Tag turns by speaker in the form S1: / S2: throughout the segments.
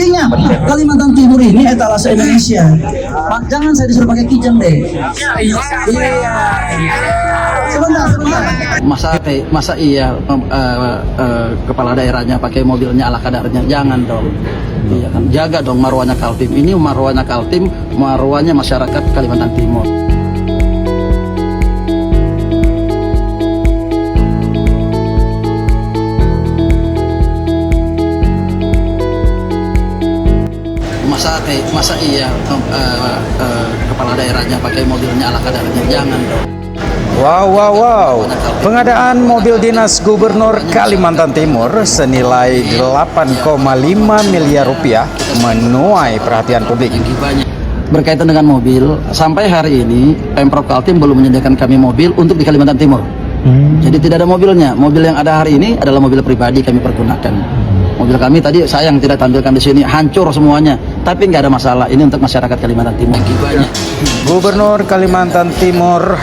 S1: Ingat, Kalimantan Timur ini etalase Indonesia. Jangan saya disuruh pakai kijang deh. Iya. Sebentar.
S2: Masa iya kepala daerahnya pakai mobilnya ala kadarnya? Jangan dong. Iya kan, jaga dong marwahnya Kaltim. Ini marwahnya Kaltim, marwahnya masyarakat Kalimantan Timur. Masa iya kepala daerahnya pakai mobilnya ala kadarnya? Jangan dong.
S3: Wow. Pengadaan mobil dinas Gubernur Kalimantan Timur senilai 8,5 miliar rupiah menuai perhatian publik.
S2: Berkaitan dengan mobil, sampai hari ini Pemprov Kaltim belum menyediakan kami mobil untuk di Kalimantan Timur. Jadi tidak ada mobilnya. Mobil yang ada hari ini adalah mobil pribadi kami pergunakan. Mobil kami tadi sayang tidak tampilkan di sini, hancur semuanya. Tapi nggak ada masalah. Ini untuk masyarakat Kalimantan Timur.
S3: Gubernur Kalimantan Timur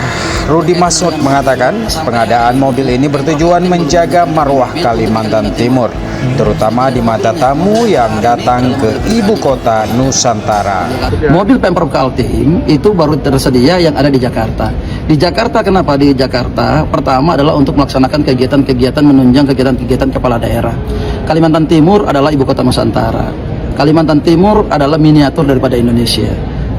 S3: Rudi Masud mengatakan pengadaan mobil ini bertujuan menjaga marwah Kalimantan Timur, terutama di mata tamu yang datang ke ibu kota Nusantara.
S2: Mobil Pemprov Kaltim itu baru tersedia yang ada di Jakarta. Di Jakarta, kenapa di Jakarta? Pertama adalah untuk melaksanakan kegiatan-kegiatan menunjang kegiatan-kegiatan kepala daerah. Kalimantan Timur adalah ibu kota Nusantara. Kalimantan Timur adalah miniatur daripada Indonesia.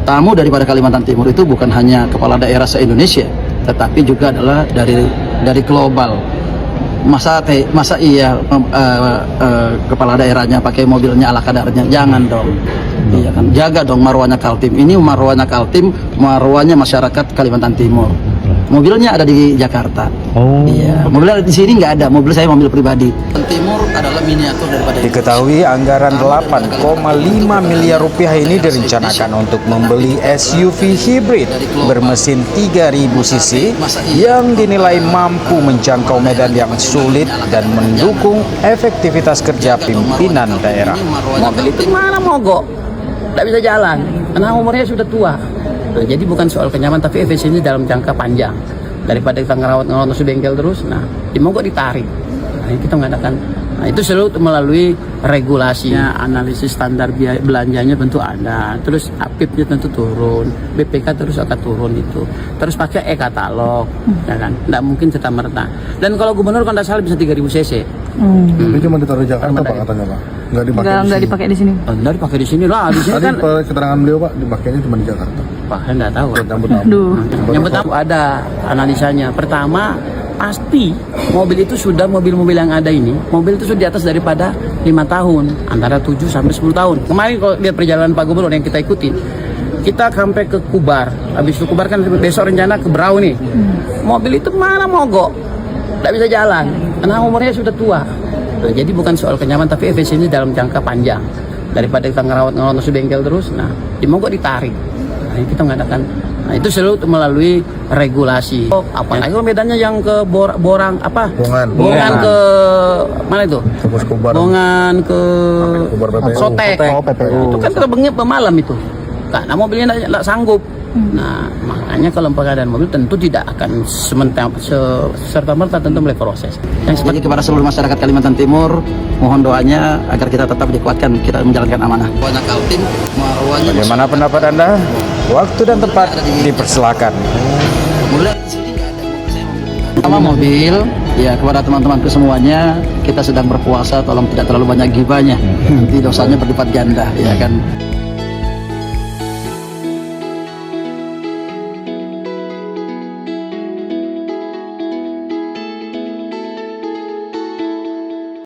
S2: Tamu daripada Kalimantan Timur itu bukan hanya kepala daerah se-Indonesia, tetapi juga adalah dari global. Masa iya kepala daerahnya pakai mobilnya ala kadarnya? Jangan dong. Iya kan, jaga dong marwahnya Kaltim. Ini marwahnya Kaltim, marwahnya masyarakat Kalimantan Timur. Mobilnya ada di Jakarta. Iya, mobilnya di sini nggak ada. Mobil saya mobil pribadi. Timur adalah miniatur daripada.
S3: Diketahui anggaran 8,5 miliar rupiah ini direncanakan untuk membeli SUV hibrid bermesin 3000 cc yang dinilai mampu menjangkau medan yang sulit dan mendukung efektivitas kerja pimpinan daerah.
S4: Mobil itu mana mogok, tidak bisa jalan karena umurnya sudah tua. Nah, jadi bukan soal kenyamanan tapi efisiensi dalam jangka panjang. Daripada kita ngerawat terus bengkel terus, nah di mogok ditarik. Nah, kita mengadakan, nah itu selalu melalui regulasinya, analisis standar biaya belanjanya tentu ada, terus APIP-nya tentu turun, BPK terus akan turun itu, terus pakai e-katalog, ya kan, tidak mungkin serta merta. Dan kalau gubernur kan tidak salah bisa 3000 cc.
S5: Ini cuma ditaruh Jakarta Pak katanya Pak, nggak dipakai
S4: di sini. Nggak dipakai di sini lah, di sini
S5: tadi
S4: kan.
S5: keterangan beliau Pak dipakainya cuma di Jakarta.
S4: Pak, saya nggak tahu.
S5: Yang
S4: pertama ada analisanya. Pertama, pasti mobil itu sudah mobil-mobil yang ada ini, mobil itu sudah di atas daripada 5 tahun, antara 7 sampai 10 tahun. Kemarin kalau lihat perjalanan Pak Gubernur yang kita ikutin, kita sampai ke Kubar, habis itu Kubar kan besok rencana ke Berau nih. Mobil itu mana mogok, tidak bisa jalan karena umurnya sudah tua. Nah, jadi bukan soal kenyamanan tapi efisiensi dalam jangka panjang. Daripada kita ngerawat terus bengkel terus, nah di mogok ditarik. Nah, kita mengadakan, nah itu selalu melalui regulasi. Apalagi medannya yang ke Borang apa? Bongan ke mana itu? Bongan ke Sotek. Itu kan terbengip malam itu. Karena mobilnya tidak sanggup. Nah, makanya kalau pengadaan mobil tentu tidak akan serta-merta tentu mulai proses.
S2: Jadi kepada seluruh masyarakat Kalimantan Timur, mohon doanya agar kita tetap dikuatkan, kita menjalankan amanah.
S3: Bagaimana pendapat Anda? Waktu dan tempat dipersilakan.
S2: Sama mobil, ya kepada teman-temanku semuanya, kita sedang berpuasa, tolong tidak terlalu banyak gibahnya. Nanti dosanya berlipat ganda, ya kan.